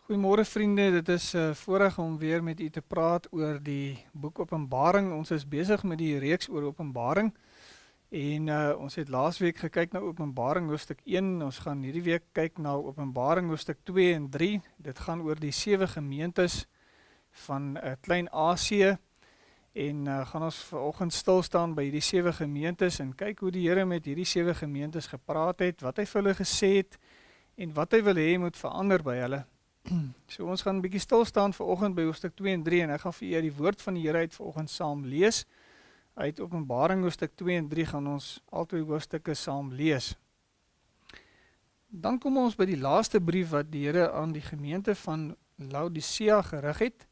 Goeiemôre vriende, dit is voorreg om weer met u te praat oor die boek Openbaring. Ons is besig met die reeks oor Openbaring en ons het laasweek gekyk na Openbaring hoofstuk 1. Ons gaan hierdie week kyk na Openbaring hoofstuk 2 en 3. Dit gaan oor die 7 gemeentes van Klein-Asië en gaan ons vanoggend stil staan by hierdie 7 gemeentes en kyk hoe die Here met hierdie 7 gemeentes gepraat het, wat hy vir hulle gesê het en wat hy wil hê moet verander by hulle. So ons gaan 'n bietjie stil staan vanoggend by hoofstuk 2 en 3 en ek gaan vir julle die woord van die Here uit vanoggend saam lees. Uit Openbaring hoofstuk 2 en 3 gaan ons albei hoofstukke saam lees. Dan kom ons by die laaste brief wat die Here aan die gemeente van Laodicea gerig het.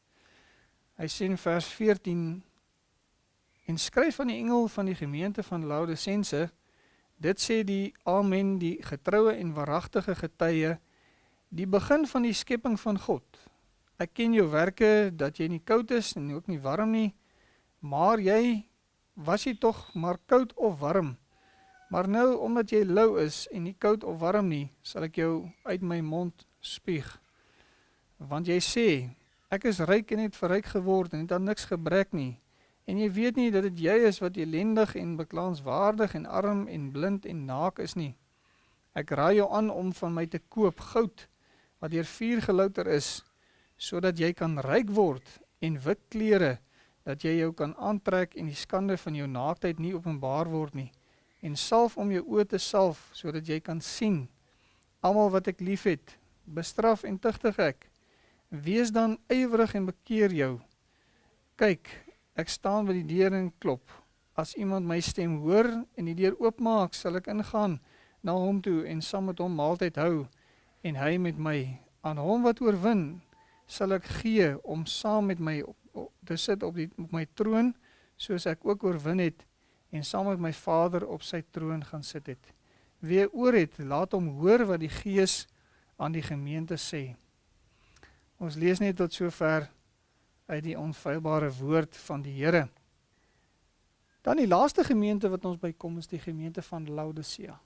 Hy sê in vers 14: En skryf aan die engel van die gemeente van Laodicense, dit sê die Amen, die getroue en waaragtige getuie, die begin van die skepping van God. Ek ken jou werke, dat jy nie koud is en ook nie warm nie, maar was jy tog maar koud of warm. Maar nou, omdat jy lou is en nie koud of warm nie, sal ek jou uit my mond spuug. Want jy sê, ek is ryk en het verryk geword en het aan niks gebrek nie. En jy weet nie dat dit jy is wat elendig en beklaanswaardig en arm en blind en naak is nie. Ek raai jou aan om van my te koop goud, wat deur vuur gelouter is, sodat jy kan ryk word, en wit klere, dat jy jou kan aantrek en die skande van jou naaktheid nie openbaar word nie, en salf om jou oë te salf, sodat jy kan sien, almal wat ek lief het, bestraf en tugtig ek, wees dan ywerig en bekeer jou. Kyk, ek staan by die deur en klop, as iemand my stem hoor en die deur oopmaak, sal ek ingaan na hom toe en saam met hom maaltyd hou, en hy met my. Aan hom wat oorwin, sal ek gee om saam met my te sit op my troon, soos ek ook oorwin het, en saam met my Vader op sy troon gaan sit het. Wie oor het, laat hom hoor wat die Gees aan die gemeente sê. Ons lees net tot sover uit die onfeilbare woord van die Here. Dan die laaste gemeente wat ons bykom is die gemeente van Laodicea.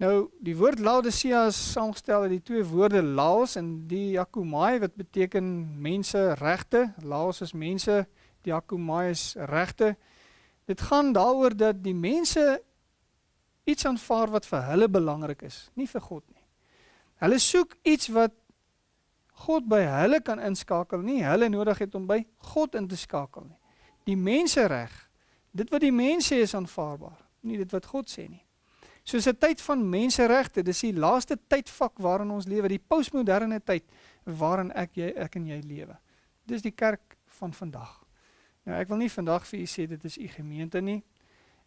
Nou, die woord Laodicea is saamgestel uit die twee woorde Laos en diakomai, wat beteken mense regte. Laos is mense, diakomai is regte. Dit gaan daaroor dat die mense iets aanvaar wat vir hulle belangrik is, nie vir God nie. Hulle soek iets wat God by hulle kan inskakel, nie hulle nodig het om by God in te skakel nie. Die mensereg, dit wat die mens sê is aanvaarbaar, nie dit wat God sê nie. Soos 'n tyd van menseregte, dis die laaste tydvak waarin ons lewe, die postmoderne tyd waarin ek en jy lewe. Dis die kerk van vandag. Nou ek wil nie vandag vir u sê dit is u gemeente nie.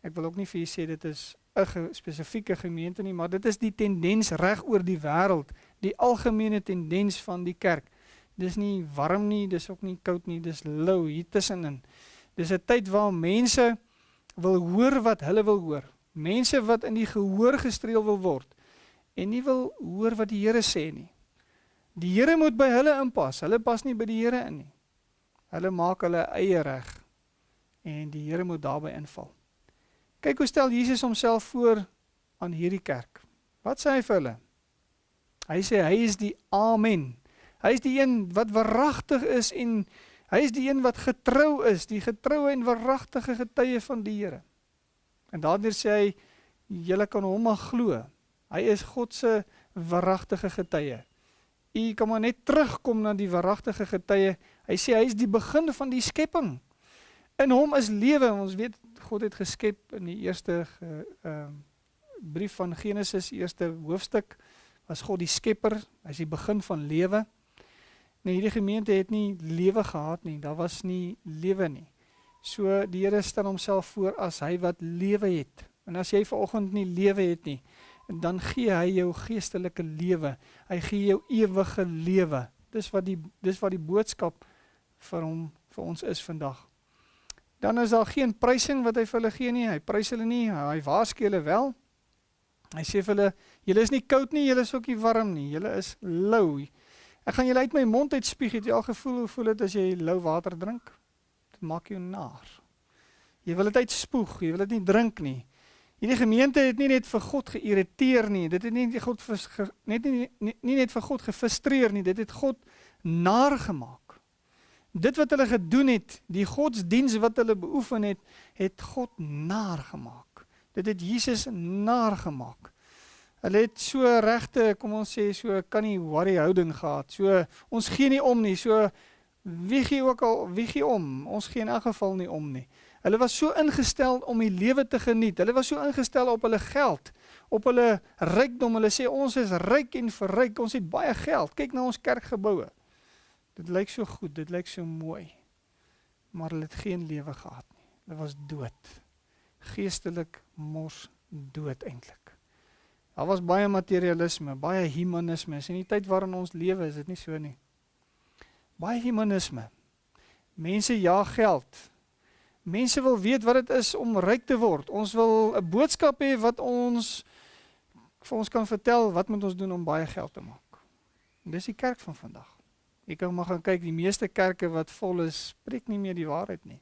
Ek wil ook nie vir u sê dit is 'n spesifieke gemeente nie, maar dit is die tendens reg oor die wêreld, die algemene tendens van die kerk. Dis nie warm nie, dis ook nie koud nie, dis lou hier tussenin. Dis 'n tyd waar mense wil hoor wat hulle wil hoor. Mense wat in die gehoor gestreel wil word en nie wil hoor wat die Here sê nie. Die Here moet by hulle inpas, hulle pas nie by die Here in nie. Hulle maak hulle eie reg en die Here moet daarby inval. Kyk hoe stel Jesus homself voor aan hierdie kerk. Wat sê hy vir hulle? Hy sê hy is die Amen. Hy is die een wat waaragtig is en hy is die een wat getrou is, die getroue en waaragtige getuie van die Here. En daardeur sê hy, julle kan hom maar glo. Hy is God se waaragtige getuie. U kan maar net terugkom na die waaragtige getuie. Hy sê hy is die begin van die skepping. In hom is lewe. Ons weet God het geskep in die eerste brief van Genesis, eerste hoofstuk, was God die skepper. Hy is die begin van lewe. Nee, hierdie gemeente het nie lewe gehad nie. Daar was nie lewe nie. So die Here stel homself voor as hy wat lewe het. En as jy vanoggend nie lewe het nie, dan gee hy jou geestelike lewe. Hy gee jou ewige lewe. Dis wat die boodskap vir ons is vandag. Dan is daar geen prysing wat hy vir hulle gee nie. Hy prys hulle nie, hy waarsku hulle wel. Hy sê vir hulle, julle is nie koud nie, julle is ook nie warm nie, julle is lou. Ek gaan julle uit my mond uitspuug. Het jy al gevoel, hoe voel dit as jy lou water drink? Dit maak jou naar. Jy wil dit uitspoeg, jy wil dit nie drink nie. Hierdie gemeente het nie net vir God geïrriteer nie, dit het nie net vir God gefrustreer nie, dit het God naar gemaak. Dit wat hulle gedoen het, die godsdiens wat hulle beoefen het, het God naar gemaak. Dit het Jesus naar gemaak. Hulle het so regte, kom ons sê, so kan nie worry houding gehad. So, ons gee nie om nie, so wie gee om? Ons gee in elk geval nie om nie. Hulle was so ingestel om die lewe te geniet. Hulle was so ingestel op hulle geld, op hulle rykdom. Hulle sê, ons is ryk en verryk, ons het baie geld. Kyk na ons kerkgeboue. Dit lyk so goed, dit lyk so mooi. Maar hulle het geen lewe gehad nie. Hulle was dood. Geestelik mors dood eintlik. Daar was baie materialisme, baie humanisme. In die tyd waarin ons lewe, is dit nie so nie. Baie humanisme. Mense jaag geld. Mense wil weet wat dit is om ryk te word. Ons wil 'n boodskap hê wat vir ons kan vertel wat moet ons doen om baie geld te maak. En dis die kerk van vandag. Jy kan maar gaan kyk, die meeste kerke wat vol is, preek nie meer die waarheid nie.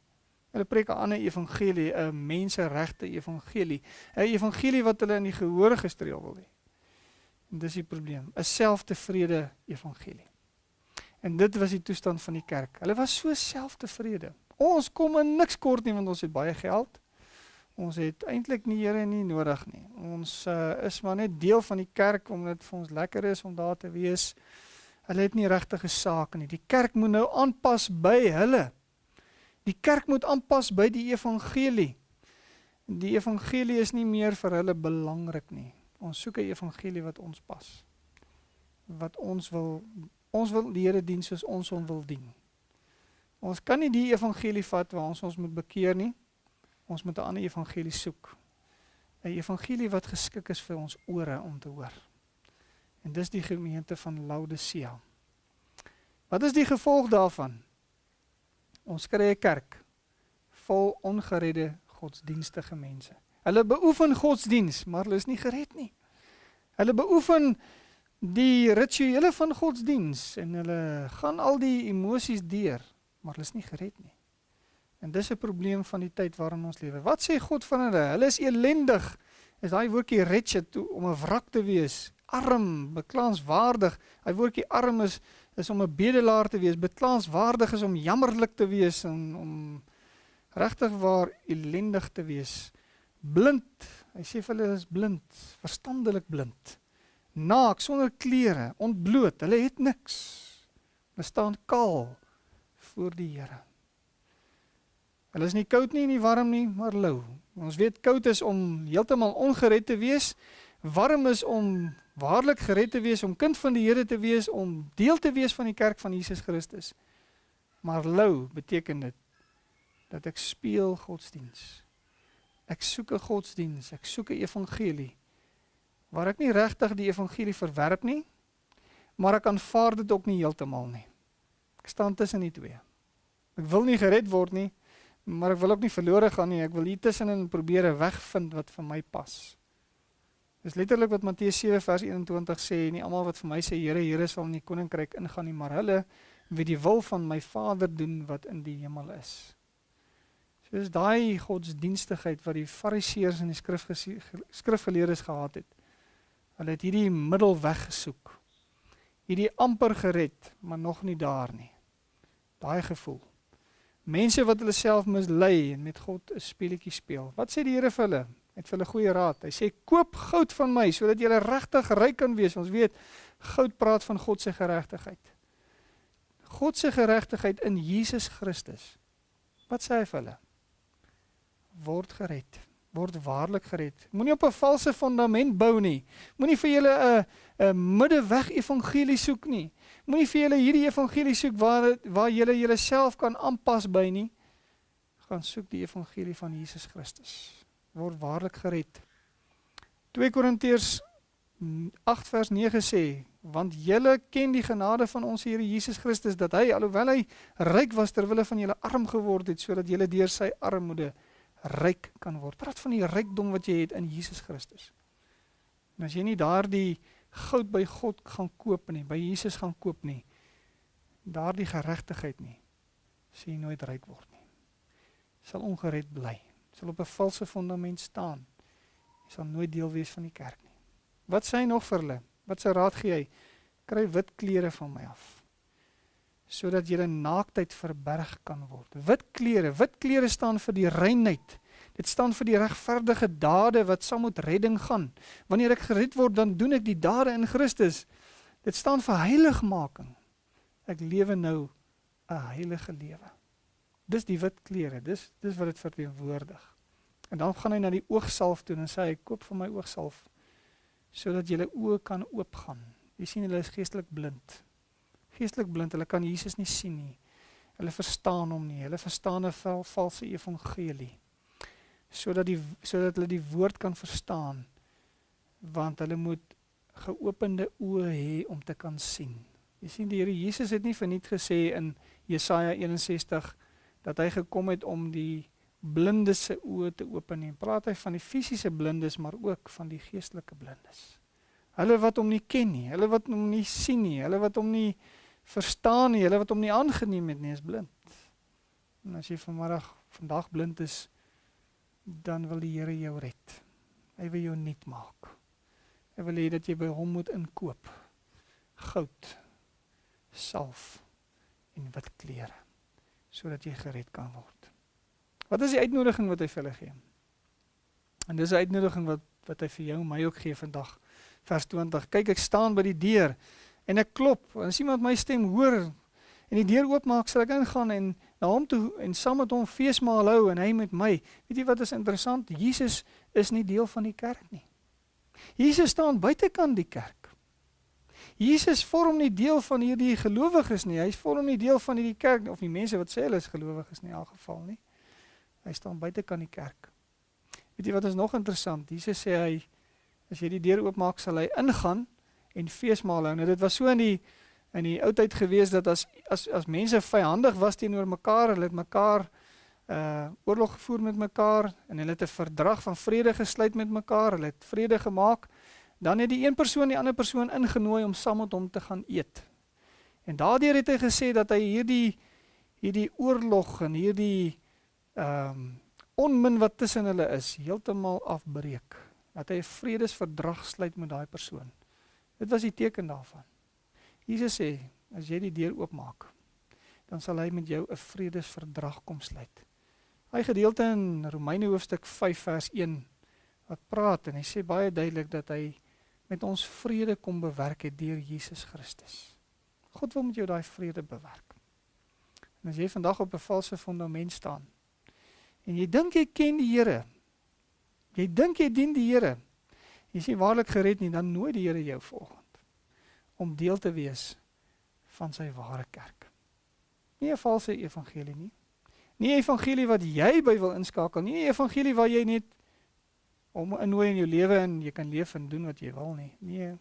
Hulle preek 'n ander evangelie, 'n menseregte evangelie. 'n Evangelie wat hulle in die gehoor gestreel wil hê. En dis die probleem, 'n selftevrede evangelie. En dit was die toestand van die kerk. Hulle was so selftevrede. Ons kom in niks kort nie, want ons het baie geld. Ons het eintlik nie Here nie nodig nie. Ons is maar net deel van die kerk, omdat dit vir ons lekker is om daar te wees. Hulle het nie regtige saak nie. Die kerk moet nou aanpas by hulle. Die kerk moet aanpas by die evangelie. Die evangelie is nie meer vir hulle belangrik nie. Ons soek 'n evangelie wat ons pas. Wat ons wil die Here dien soos ons hom wil dien. Ons kan nie die evangelie vat waar ons moet bekeer nie. Ons moet 'n ander evangelie soek. 'n Evangelie wat geskik is vir ons ore om te hoor. En dis die gemeente van Laodicea. Wat is die gevolg daarvan? Ons kry 'n kerk vol ongeredde godsdienstige mense. Hulle beoefen godsdiens, maar hulle is nie gered nie. Hulle beoefen die rituele van godsdiens en hulle gaan al die emosies deur, maar hulle is nie gered nie. En dis 'n probleem van die tyd waarin ons lewe. Wat sê God van hulle? Hulle is elendig. Is daai woordjie wretched om 'n wrak te wees, arm, beklaanswaardig. Daai woordjie arm is om 'n bedelaar te wees, beklaanswaardig is om jammerlik te wees en om regtig waar elendig te wees. Blind, hy sê vir hulle is blind, verstandelik blind. Naak, sonder klere, ontbloot, hulle het niks. Hulle staan kaal voor die Here. Hulle is nie koud nie warm nie, maar lou. Ons weet koud is om heeltemal ongered te wees, warm is om waarlik gered te wees, om kind van die Here te wees, om deel te wees van die kerk van Jesus Christus. Maar lou beteken dit, dat ek speel godsdiens. Ek soek 'n godsdiens, ek soek 'n evangelie, waar ek nie regtig die evangelie verwerp nie, maar ek aanvaar dit ook nie heeltemal nie. Ek staan tussen die twee. Ek wil nie gered word nie, maar ek wil ook nie verlore gaan nie, ek wil hier tussenin probeer 'n weg vind wat vir my pas. Dis letterlik wat Matteus 7 vers 21 sê, nie almal wat vir my sê, Here, Here, sal in die koninkryk ingaan nie, maar hulle wie die wil van my Vader doen wat in die hemel is. So is daai godsdienstigheid wat die fariseërs en die skrifgeleerdes gehad het. Hulle het hierdie middelweg gesoek. Hierdie amper gered, maar nog nie daar nie. Daai gevoel. Mense wat hulle self mislei en met God 'n speletjie speel. Wat sê die Here vir hulle? Hy het vir hulle goeie raad. Hy sê, koop goud van my, sodat jy regtig ryk kan wees. Ons weet, goud praat van God se geregtigheid. God se geregtigheid in Jesus Christus. Wat sê hy vir hulle? Word gered. Word waarlik gered. Moenie op 'n valse fundament bou nie. Moenie vir julle 'n middeweg evangelie soek nie. Moenie vir julle hierdie evangelie soek waar julle julleself kan aanpas by nie. Gaan soek die evangelie van Jesus Christus. Word waarlik gered. 2 Korintiërs 8 vers 9 sê, want julle ken die genade van ons Here Jesus Christus, dat hy, alhoewel hy ryk was, terwille van julle arm geword het, sodat julle deur sy armoede ryk kan word. Praat van die rykdom wat jy het in Jesus Christus. En as jy nie daardie goud by God gaan koop nie, by Jesus gaan koop nie, daardie geregtigheid nie, sal jy nooit ryk word nie. Jy sal ongered bly. Jy sal op 'n valse fundament staan. Jy sal nooit deel wees van die kerk nie. Wat sê hy nog vir hulle? Wat sy raad gee hy? Kry wit klere van my af. sodat julle naaktheid verberg kan word. Wit klere staan vir die reinheid. Dit staan vir die regverdige dade wat saam met redding gaan. Wanneer ek gered word, dan doen ek die dade in Christus. Dit staan vir heiligmaking. Ek lewe nou 'n heilige lewe. Dis die wit klere, dis wat dit verteenwoordig. En dan gaan hy na die oogsalf toe en sê hy, koop vir my oogsalf, sodat julle oë kan oopgaan. Jy sien, hulle is geestelik blind. Geestelik blind, hulle kan Jesus nie sien nie. Hulle verstaan hom nie, hulle verstaan 'n valse evangelie. Sodat hulle die woord kan verstaan, want hulle moet geopende oë hê om te kan sien. Jy sien, die Here Jesus het nie verniet gesê in Jesaja 61, dat hy gekom het om die blindes se oë te open nie. Praat hy van die fisiese blindes, maar ook van die geestelike blindes. Hulle wat hom nie ken nie, hulle wat hom nie sien nie, hulle wat hom nie verstaan nie, hulle wat hom nie aangeneem het nie, is blind. En as jy vandag blind is, dan wil die Here jou red. Hy wil jou nuut maak. Hy wil hê dat jy by hom moet inkoop. Goud, salf en wit klere, sodat jy gered kan word. Wat is die uitnodiging wat hy vir hulle gee? En dis 'n uitnodiging wat hy vir jou en my ook gee vandag. Vers 20, kyk, ek staan by die deur en ek klop, en as iemand my stem hoor en die deur oopmaak, sal ek ingaan en na hom toe en saam met hom feesmaal hou en hy met my. Weet jy wat is interessant? Jesus is nie deel van die kerk nie. Jesus staan buitekant die kerk. Jesus vorm nie deel van hierdie gelowiges nie, hy vorm nie deel van hierdie kerk, of die mense wat sê hulle is gelowiges nie, in elk geval nie. Hy staan buitekant die kerk. Weet jy wat is nog interessant? Jesus sê hy, as jy die deur oopmaak, sal hy ingaan en feesmaal hou. Nou dit was so in die oudheid gewees, dat as mense vyandig was teenoor mekaar, hulle het mekaar oorlog gevoer met mekaar, en hulle het 'n verdrag van vrede gesluit met mekaar, hulle het vrede gemaak, dan het die een persoon die ander persoon ingenooi om saam met hom te gaan eet. En daardeur het hy gesê dat hy hierdie oorlog en hierdie onmin wat tussen hulle is, heeltemal afbreek. Dat hy 'n vredesverdrag sluit met daai persoon. Dit was die teken daarvan. Jesus sê, as jy die deur oopmaak, dan sal hy met jou 'n vredesverdrag kom sluit. Hy gedeelte in Romeine hoofstuk 5 vers 1 wat praat, en hy sê baie duidelik dat hy met ons vrede kom bewerk het deur Jesus Christus. God wil met jou daai vrede bewerk. En as jy vandag op 'n valse fundament staan, en jy dink jy ken die Here, jy dink jy dien die Here, jy is nie waarlik gered nie, dan nooi die Here jou volgend, om deel te wees van sy ware kerk. Nie 'n valse evangelie nie, nie 'n evangelie wat jy by wil inskakel, nie 'n evangelie waar jy net om innooi in jou lewe en jy kan leef en doen wat jy wil nie. Nee, 'n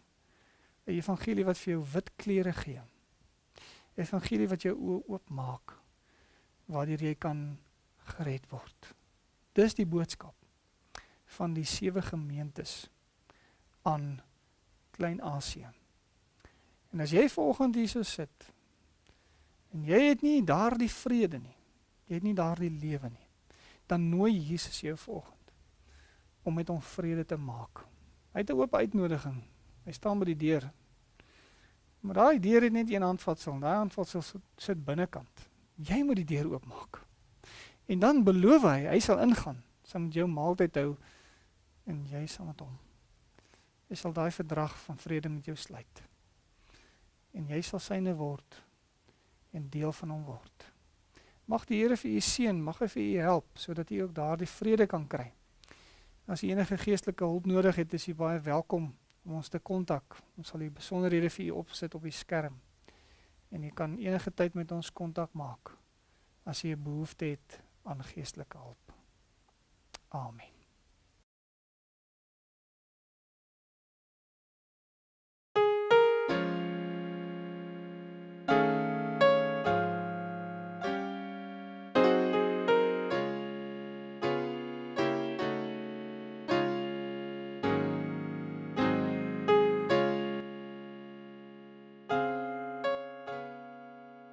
evangelie wat vir jou wit klere gee. 'n Evangelie wat jou oë oopmaak, waardeur jy kan gered word. Dis die boodskap van die 7 gemeentes aan Klein-Asië. En as jy vanoggend hier so sit, en jy het nie daardie vrede nie, jy het nie daardie lewe nie, dan nooi Jesus jou vanoggend om met hom vrede te maak. Hy het 'n oop uitnodiging. Hy staan by die deur. Maar daai deur het net een handvatsel. Daai handvatsel sit binnekant. Jy moet die deur oopmaak. En dan beloof hy sal ingaan, sal met jou maaltyd hou, en jy sal met hom. Hy sal daai verdrag van vrede met jou sluit. En jy sal syne word, en deel van hom word. Mag die Here vir u seën, mag hy vir u help, sodat u ook daardie vrede kan kry. As jy enige geestelike hulp nodig het, is jy baie welkom om ons te kontak. Ons sal die besonderhede vir u opsit op die skerm. En jy kan enige tyd met ons kontak maak, as jy 'n behoefte het aan geestelike hulp. Amen.